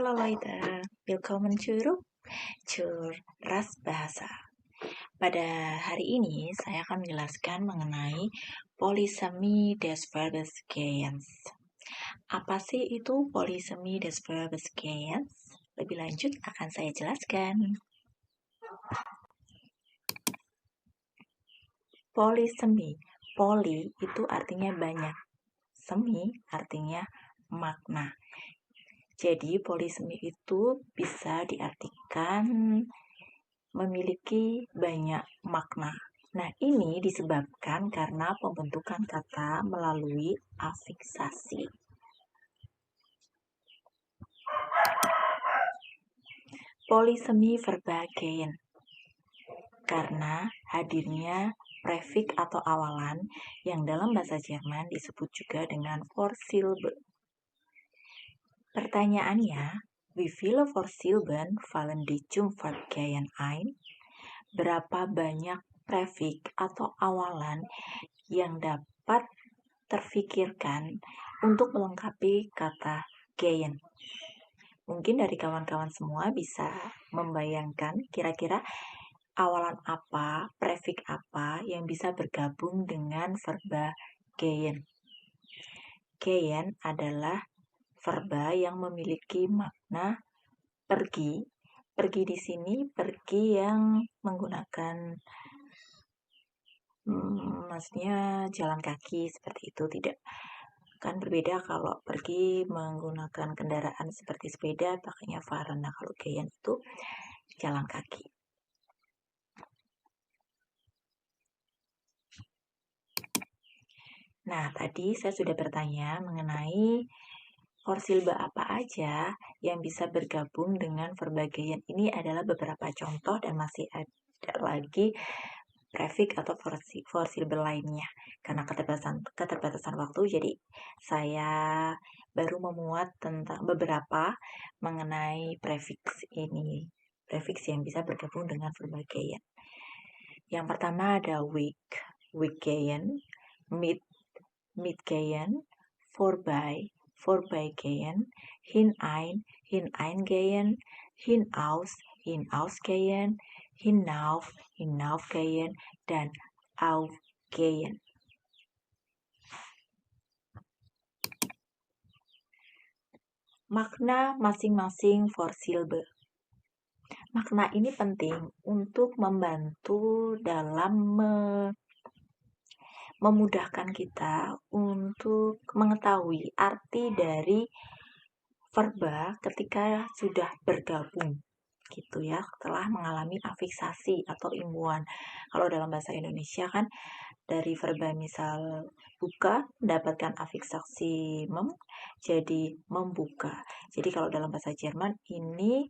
Halo Loida, willkommen zurück zur Bahasa. Pada hari ini saya akan menjelaskan mengenai polisemi des Verbes gehens. Apa sih itu polisemi des Verbes gehens? Lebih lanjut akan saya jelaskan. Polisemi, poli itu artinya banyak, semi artinya makna. Jadi polisemi itu bisa diartikan memiliki banyak makna. Nah, ini disebabkan karena pembentukan kata melalui afiksasi. Polisemi verba gehen. Karena hadirnya prefik atau awalan yang dalam bahasa Jerman disebut juga dengan Vorsilbe. Pertanyaannya, wie viele Vorsilben fallen die zum Verb gehen ein? Berapa banyak prefik atau awalan yang dapat terfikirkan untuk melengkapi kata gehen? Mungkin dari kawan-kawan semua bisa membayangkan kira-kira awalan apa, prefik apa yang bisa bergabung dengan verba gehen. Gehen adalah verba yang memiliki makna pergi. Pergi di sini pergi yang menggunakan maksudnya jalan kaki seperti itu, tidak kan berbeda kalau pergi menggunakan kendaraan seperti sepeda pakainya fahren. Nah, kalau gehen itu jalan kaki. Nah, tadi saya sudah bertanya mengenai vorsilbe apa aja yang bisa bergabung dengan verba gehen. Ini adalah beberapa contoh dan masih ada lagi prefik atau vorsilbe lainnya. Karena keterbatasan waktu, jadi saya baru memuat tentang beberapa mengenai prefiks ini. Prefiks yang bisa bergabung dengan verba gehen. Yang pertama ada week gehen, mit gehen, vorbei gehen, hinein gehen, hinaus gehen, hinauf gehen, dan auf gehen. Makna masing-masing vorsilbe. Makna ini penting untuk membantu dalam memudahkan kita untuk mengetahui arti dari verba ketika sudah bergabung gitu ya, setelah mengalami afiksasi atau imbuhan. Kalau dalam bahasa Indonesia kan dari verba misal buka mendapatkan afiksasi jadi membuka. Jadi kalau dalam bahasa Jerman ini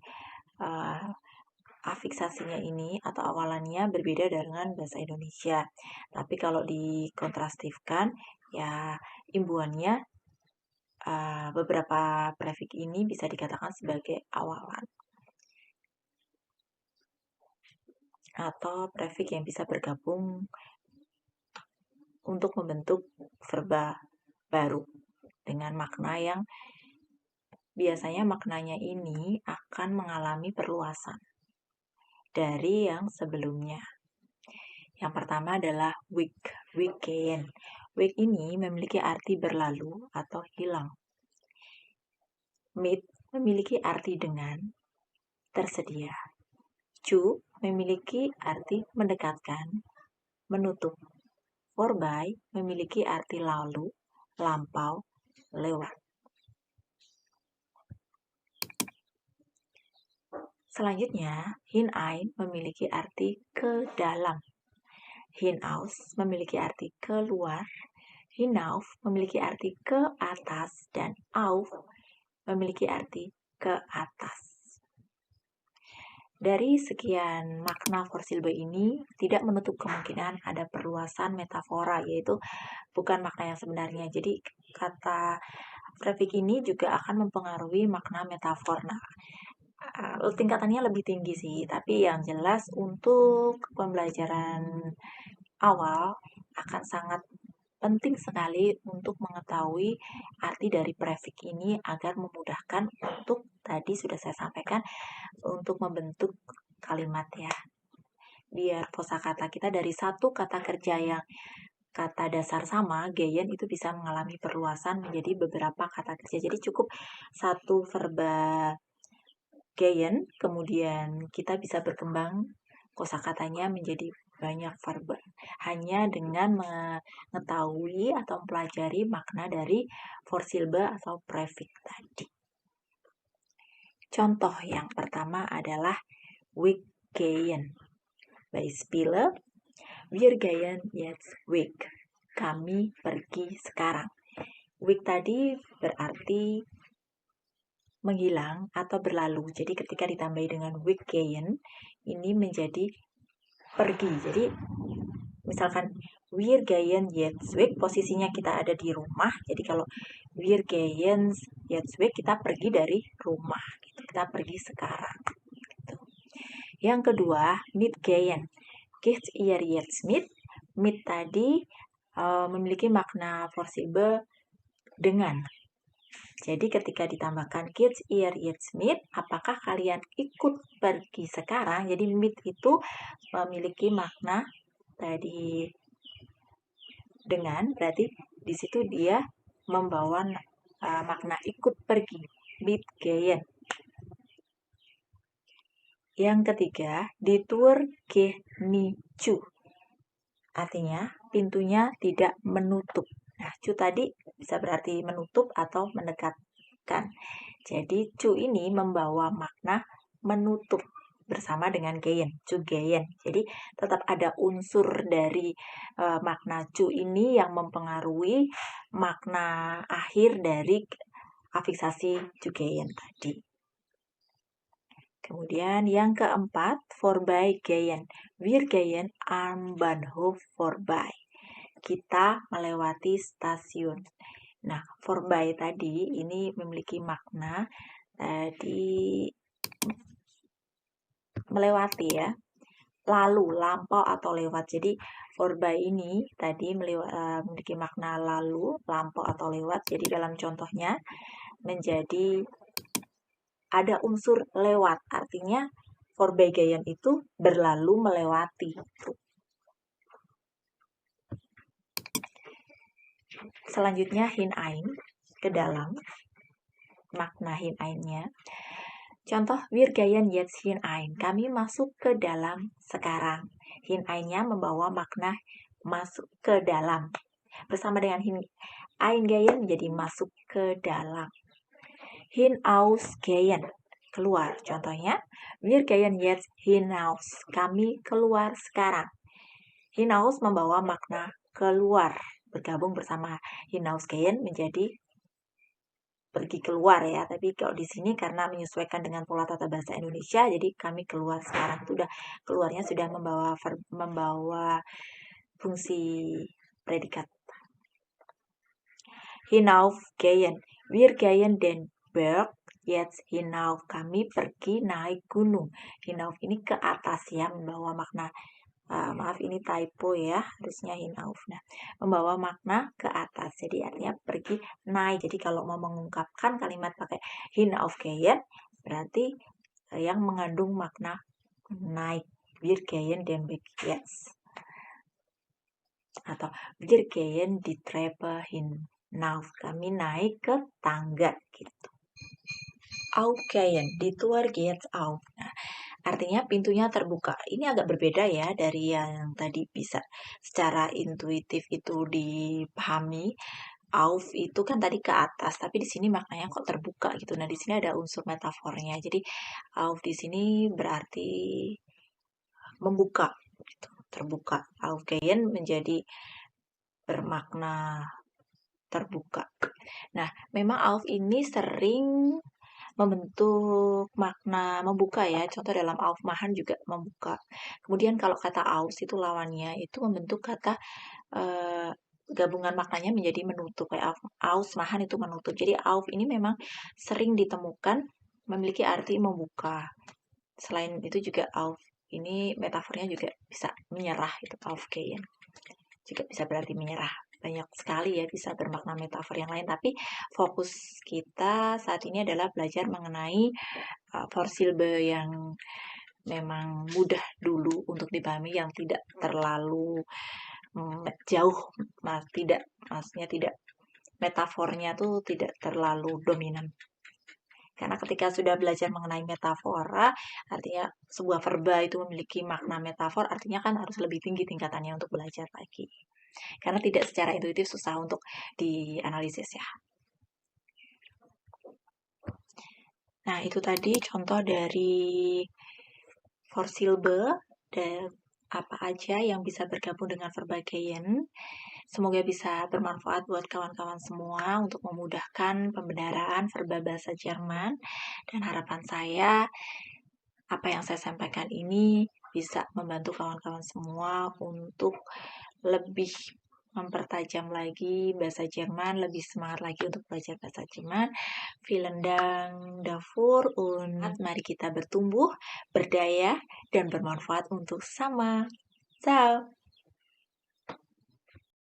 afiksasinya ini atau awalannya berbeda dengan bahasa Indonesia. Tapi kalau dikontrastifkan ya imbuhannya beberapa prefik ini bisa dikatakan sebagai awalan atau prefik yang bisa bergabung untuk membentuk verba baru dengan makna yang biasanya maknanya ini akan mengalami perluasan dari yang sebelumnya. Yang pertama adalah week gehen. Week ini memiliki arti berlalu atau hilang. Mit memiliki arti dengan, tersedia. Zu memiliki arti mendekatkan, menutup. Vorbei memiliki arti lalu, lampau, lewat. Selanjutnya, hinein memiliki arti ke dalam. Hinaus memiliki arti keluar. Hinauf memiliki arti ke atas. Dan auf memiliki arti ke atas. Dari sekian makna vorsilbe ini tidak menutup kemungkinan ada perluasan metafora, yaitu bukan makna yang sebenarnya. Jadi kata prefik ini juga akan mempengaruhi makna metafor. Nah, tingkatannya lebih tinggi sih, tapi yang jelas untuk pembelajaran awal akan sangat penting sekali untuk mengetahui arti dari prefix ini agar memudahkan untuk, tadi sudah saya sampaikan, untuk membentuk kalimat ya. Biar kosakata kita dari satu kata kerja yang kata dasar sama, geyen itu bisa mengalami perluasan menjadi beberapa kata kerja. Jadi cukup satu verba geyen, kemudian kita bisa berkembang kosakatanya menjadi banyak verba. Hanya dengan mengetahui atau mempelajari makna dari vorsilbe atau prefix tadi. Contoh yang pertama adalah we gehen. Beispiele, wir gehen jetzt weg. Kami pergi sekarang. Weg tadi berarti menghilang atau berlalu. Jadi ketika ditambahi dengan weg gehen, ini menjadi pergi. Jadi misalkan wir gehen jetzt weg, posisinya kita ada di rumah. Jadi kalau wir gehen jetzt weg, kita pergi dari rumah. Gitu. Kita pergi sekarang. Gitu. Yang kedua, mit gehen. Geht ihr jetzt mit? Mit tadi memiliki makna vorsilbe dengan. Jadi ketika ditambahkan geht ihr jetzt mit, apakah kalian ikut pergi sekarang? Jadi mit itu memiliki makna tadi dengan, berarti di situ dia membawa makna ikut pergi. Mit gehen. Yang ketiga, die Tür geht nie zu. Artinya, pintunya tidak menutup. Nah, cu tadi bisa berarti menutup atau mendekatkan. Jadi, cu ini membawa makna menutup bersama dengan gehen, cu gehen. Jadi, tetap ada unsur dari makna cu ini yang mempengaruhi makna akhir dari afiksasi cu gehen tadi. Kemudian yang keempat, vorbeigehen. Wir gehen am Bahnhof vorbei. Kita melewati stasiun. Nah, vorbei tadi ini memiliki makna tadi melewati ya. Lalu, lampau atau lewat. Jadi vorbei ini tadi memiliki makna lalu, lampau atau lewat. Jadi dalam contohnya menjadi ada unsur lewat, artinya vorbeigehen itu berlalu melewati. Selanjutnya hinein, ke dalam, makna hineinnya. Contoh, wir gehen jetzt hinein, kami masuk ke dalam sekarang. Hineinnya membawa makna masuk ke dalam. Bersama dengan eingehen menjadi masuk ke dalam. Hinausgehen, keluar. Contohnya, wir gehen jetzt hinaus. Kami keluar sekarang. Hinaus membawa makna keluar. Bergabung bersama hinausgehen menjadi pergi keluar ya. Tapi kalau di sini karena menyesuaikan dengan pola tata bahasa Indonesia, jadi kami keluar sekarang. Itu keluarnya sudah membawa fungsi predikat. Hinaufgehen. Wir gehen den Berg jetzt hinauf. Kami pergi naik gunung. Hinauf ini ke atas ya, membawa makna maaf ini typo ya, harusnya hinauf. Nah, membawa makna ke atas. Jadi artinya pergi naik. Jadi kalau mau mengungkapkan kalimat pakai hinaufgehen berarti yang mengandung makna naik. Wir gehen den Berg jetzt. Atau wir gehen die Treppe hinauf. Kami naik ke tangga gitu. Aufgehen, die Tür geht auf. Nah, artinya pintunya terbuka. Ini agak berbeda ya dari yang tadi bisa secara intuitif itu dipahami. Auf itu kan tadi ke atas, tapi di sini maknanya kok terbuka gitu. Nah, di sini ada unsur metafornya. Jadi auf di sini berarti membuka gitu, terbuka. Aufgehen menjadi bermakna terbuka. Nah, memang auf ini sering membentuk makna membuka ya. Contoh dalam aufmachen juga membuka. Kemudian kalau kata aus itu lawannya itu membentuk kata gabungan maknanya menjadi menutup. Kayak ausmachen itu menutup. Jadi auf ini memang sering ditemukan memiliki arti membuka. Selain itu juga auf ini metafornya juga bisa menyerah itu aufgehen. Juga bisa berarti menyerah. banyak sekali ya bisa bermakna metafor yang lain, tapi fokus kita saat ini adalah belajar mengenai vorsilbe yang memang mudah dulu untuk dipahami, yang tidak terlalu jauh, maksudnya tidak, metafornya tuh tidak terlalu dominan. Karena ketika sudah belajar mengenai metafora, artinya sebuah verba itu memiliki makna metafor, artinya kan harus lebih tinggi tingkatannya untuk belajar lagi. Karena tidak secara intuitif susah untuk dianalisis ya. Nah, itu tadi contoh dari vorsilbe dan apa aja yang bisa bergabung dengan verba gehen. Semoga bisa bermanfaat buat kawan-kawan semua untuk memudahkan pembenaran verba bahasa Jerman. Dan harapan saya, apa yang saya sampaikan ini bisa membantu kawan-kawan semua untuk lebih mempertajam lagi bahasa Jerman, lebih semangat lagi untuk belajar bahasa Jerman. Vielen Dank dafür und mari kita bertumbuh, berdaya, dan bermanfaat untuk sama. Ciao!